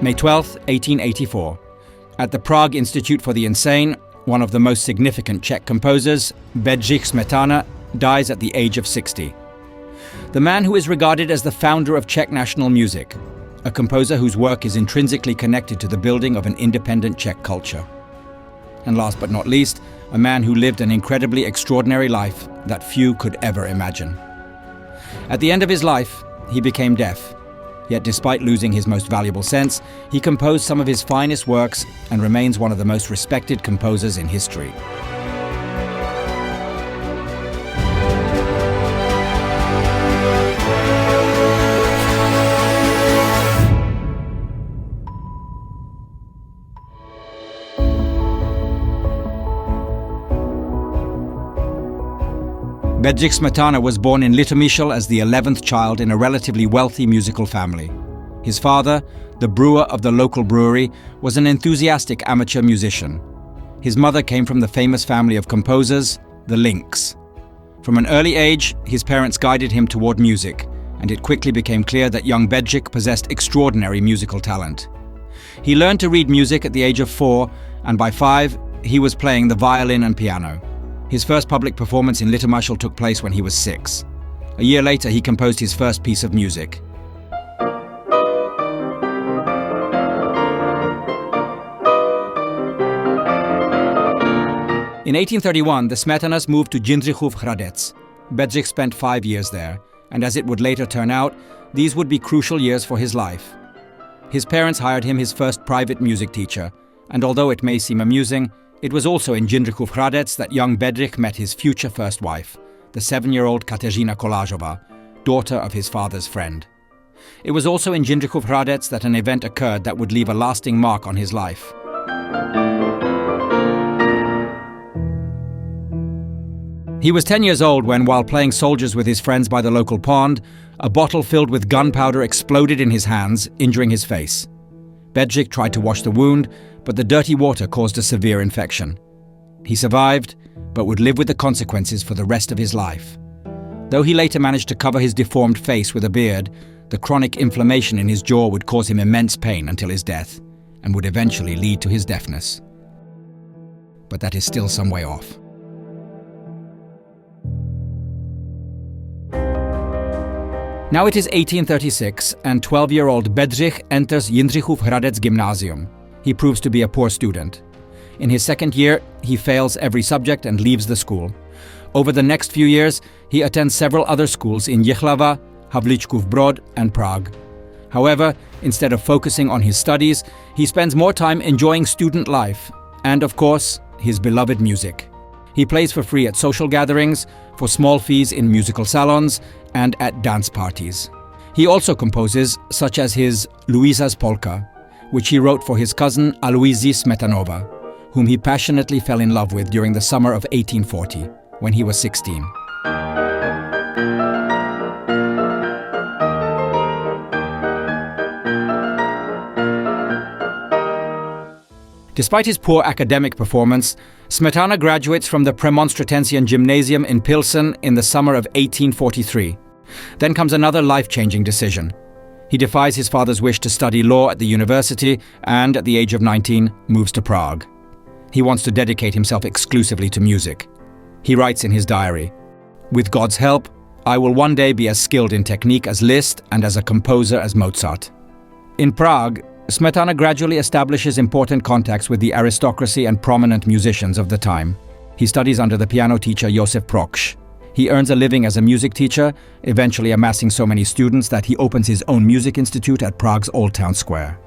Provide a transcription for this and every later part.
May 12, 1884. At the Prague Institute for the Insane, one of the most significant Czech composers, Bedřich Smetana, dies at the age of 60. The man who is regarded as the founder of Czech national music, a composer whose work is intrinsically connected to the building of an independent Czech culture. And last but not least, a man who lived an incredibly extraordinary life that few could ever imagine. At the end of his life, he became deaf. Yet despite losing his most valuable sense, he composed some of his finest works and remains one of the most respected composers in history. Bedřich Smetana was born in Litomyšl as the 11th child in a relatively wealthy musical family. His father, the brewer of the local brewery, was an enthusiastic amateur musician. His mother came from the famous family of composers, the Links. From an early age, his parents guided him toward music, and it quickly became clear that young Bedřich possessed extraordinary musical talent. He learned to read music at the age of 4, and by 5, he was playing the violin and piano. His first public performance in Litomyšl took place when he was 6. A year later, he composed his first piece of music. In 1831, the Smetanas moved to Jindřichův Hradec. Bedřich spent 5 years there, and as it would later turn out, these would be crucial years for his life. His parents hired him his first private music teacher, and although it may seem amusing, it was also in Jindřichův Hradec that young Bedřich met his future first wife, the 7-year-old Kateřina Kolářová, daughter of his father's friend. It was also in Jindřichův Hradec that an event occurred that would leave a lasting mark on his life. He was 10 years old when, while playing soldiers with his friends by the local pond, a bottle filled with gunpowder exploded in his hands, injuring his face. Bedřich tried to wash the wound, but the dirty water caused a severe infection. He survived, but would live with the consequences for the rest of his life. Though he later managed to cover his deformed face with a beard, the chronic inflammation in his jaw would cause him immense pain until his death, and would eventually lead to his deafness. But that is still some way off. Now it is 1836, and 12-year-old Bedřich enters Jindřichův Hradec Gymnasium. He proves to be a poor student. In his second year, he fails every subject and leaves the school. Over the next few years, he attends several other schools in Jihlava, Havlíčkův Brod, and Prague. However, instead of focusing on his studies, he spends more time enjoying student life and, of course, his beloved music. He plays for free at social gatherings, for small fees in musical salons, and at dance parties. He also composes, such as his Luisa's Polka, which he wrote for his cousin Aloisi Smetanova, whom he passionately fell in love with during the summer of 1840, when he was 16. Despite his poor academic performance, Smetana graduates from the Premonstratensian Gymnasium in Pilsen in the summer of 1843. Then comes another life-changing decision. He defies his father's wish to study law at the university and, at the age of 19, moves to Prague. He wants to dedicate himself exclusively to music. He writes in his diary, "With God's help, I will one day be as skilled in technique as Liszt and as a composer as Mozart." In Prague, Smetana gradually establishes important contacts with the aristocracy and prominent musicians of the time. He studies under the piano teacher Josef Proksch. He earns a living as a music teacher, eventually amassing so many students that he opens his own music institute at Prague's Old Town Square.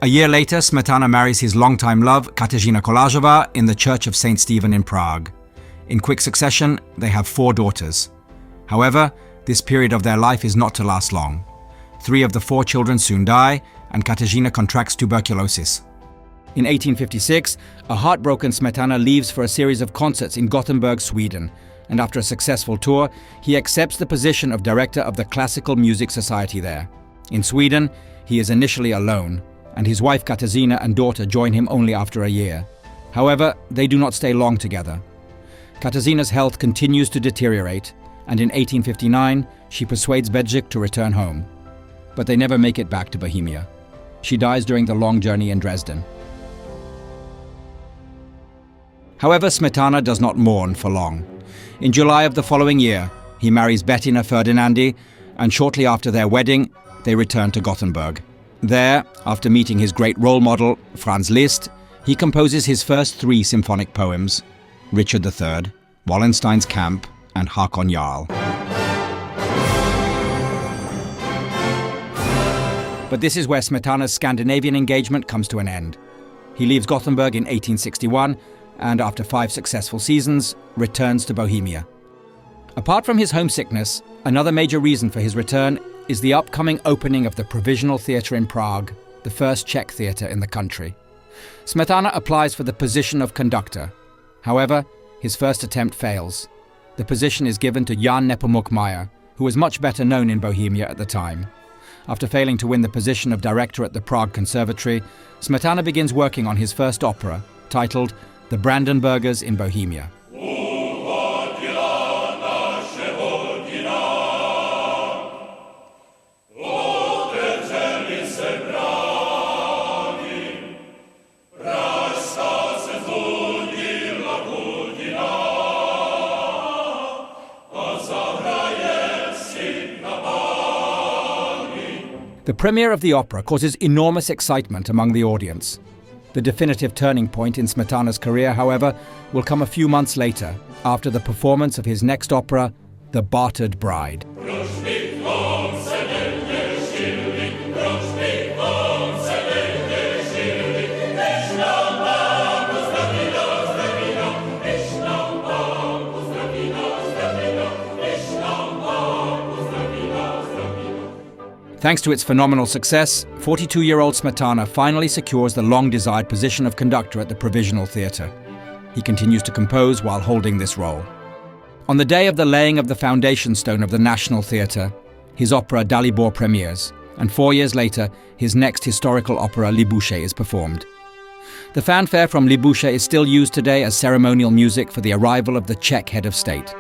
A year later, Smetana marries his longtime love, Kateřina Kolářová, in the Church of St. Stephen in Prague. In quick succession, they have 4 daughters. However, this period of their life is not to last long. 3 of the 4 children soon die, and Kateřina contracts tuberculosis. In 1856, a heartbroken Smetana leaves for a series of concerts in Gothenburg, Sweden, and after a successful tour, he accepts the position of director of the Classical Music Society there. In Sweden, he is initially alone, and his wife Kateřina and daughter join him only after a year. However, they do not stay long together. Kateřina's health continues to deteriorate, and in 1859, she persuades Bedřich to return home. But they never make it back to Bohemia. She dies during the long journey in Dresden. However, Smetana does not mourn for long. In July of the following year, he marries Bettina Ferdinandi, and shortly after their wedding, they return to Gothenburg. There, after meeting his great role model, Franz Liszt, he composes his first 3 symphonic poems, Richard III, Wallenstein's Camp, and Hakon Jarl. But this is where Smetana's Scandinavian engagement comes to an end. He leaves Gothenburg in 1861 and, after 5 successful seasons, returns to Bohemia. Apart from his homesickness, another major reason for his return is the upcoming opening of the Provisional Theatre in Prague, the first Czech theatre in the country. Smetana applies for the position of conductor. However, his first attempt fails. The position is given to Jan Nepomuk Meyer, who was much better known in Bohemia at the time. After failing to win the position of director at the Prague Conservatory, Smetana begins working on his first opera, titled The Brandenburgers in Bohemia. The premiere of the opera causes enormous excitement among the audience. The definitive turning point in Smetana's career, however, will come a few months later, after the performance of his next opera, The Bartered Bride. Thanks to its phenomenal success, 42-year-old Smetana finally secures the long-desired position of conductor at the Provisional Theatre. He continues to compose while holding this role. On the day of the laying of the foundation stone of the National Theatre, his opera Dalibor premieres, and 4 years later, his next historical opera Libouche is performed. The fanfare from Libouche is still used today as ceremonial music for the arrival of the Czech head of state.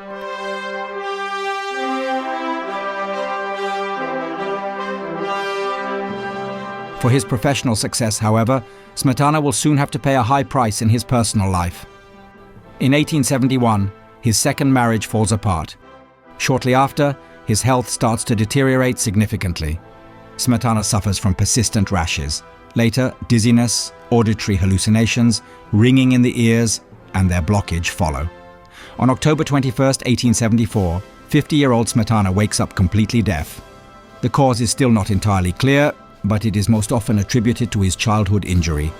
For his professional success, however, Smetana will soon have to pay a high price in his personal life. In 1871, his second marriage falls apart. Shortly after, his health starts to deteriorate significantly. Smetana suffers from persistent rashes. Later, dizziness, auditory hallucinations, ringing in the ears, and their blockage follow. On October 21, 1874, 50-year-old Smetana wakes up completely deaf. The cause is still not entirely clear, but it is most often attributed to his childhood injury.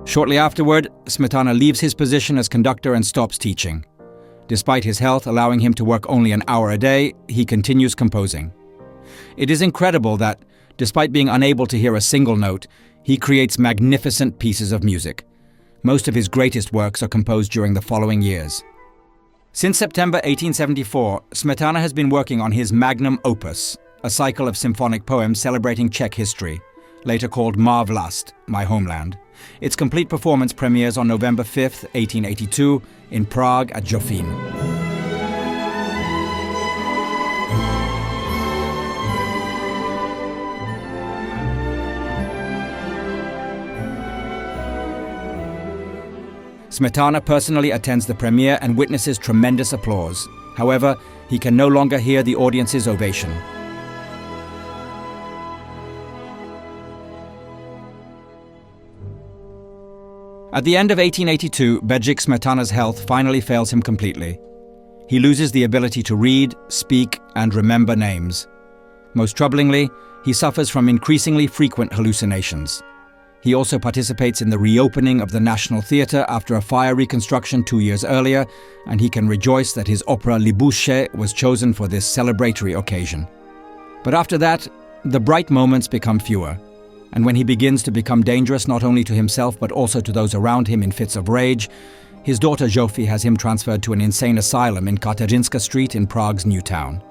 Shortly afterward, Smetana leaves his position as conductor and stops teaching. Despite his health allowing him to work only an hour a day, he continues composing. It is incredible that, despite being unable to hear a single note, he creates magnificent pieces of music. Most of his greatest works are composed during the following years. Since September 1874, Smetana has been working on his magnum opus, a cycle of symphonic poems celebrating Czech history, later called Má Vlast, My Homeland. Its complete performance premieres on November 5, 1882, in Prague at Jofín. Smetana personally attends the premiere and witnesses tremendous applause. However, he can no longer hear the audience's ovation. At the end of 1882, Bedřich Smetana's health finally fails him completely. He loses the ability to read, speak, and remember names. Most troublingly, he suffers from increasingly frequent hallucinations. He also participates in the reopening of the National Theatre after a fire reconstruction 2 years earlier, and he can rejoice that his opera Libouche was chosen for this celebratory occasion. But after that, the bright moments become fewer, and when he begins to become dangerous not only to himself but also to those around him in fits of rage, his daughter Zsófia has him transferred to an insane asylum in Kateřinska Street in Prague's New Town.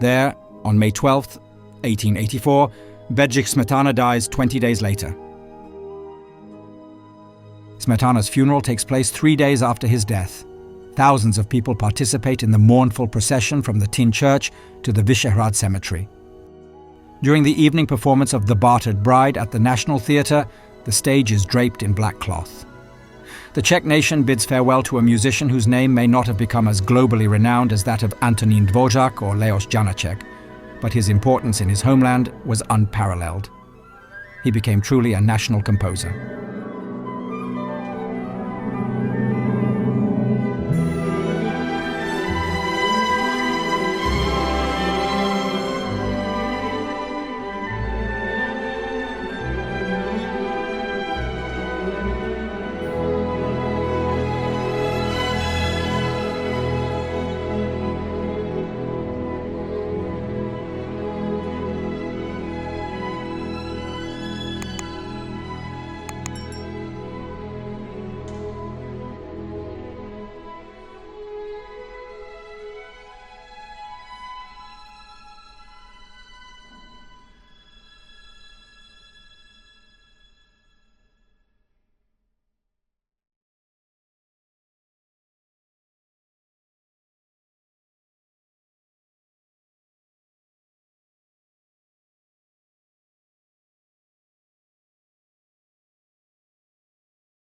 There, on May 12, 1884, Bedřich Smetana dies 20 days later. Smetana's funeral takes place 3 days after his death. Thousands of people participate in the mournful procession from the Tin Church to the Vyšehrad Cemetery. During the evening performance of The Bartered Bride at the National Theatre, the stage is draped in black cloth. The Czech nation bids farewell to a musician whose name may not have become as globally renowned as that of Antonín Dvořák or Leos Janáček, but his importance in his homeland was unparalleled. He became truly a national composer.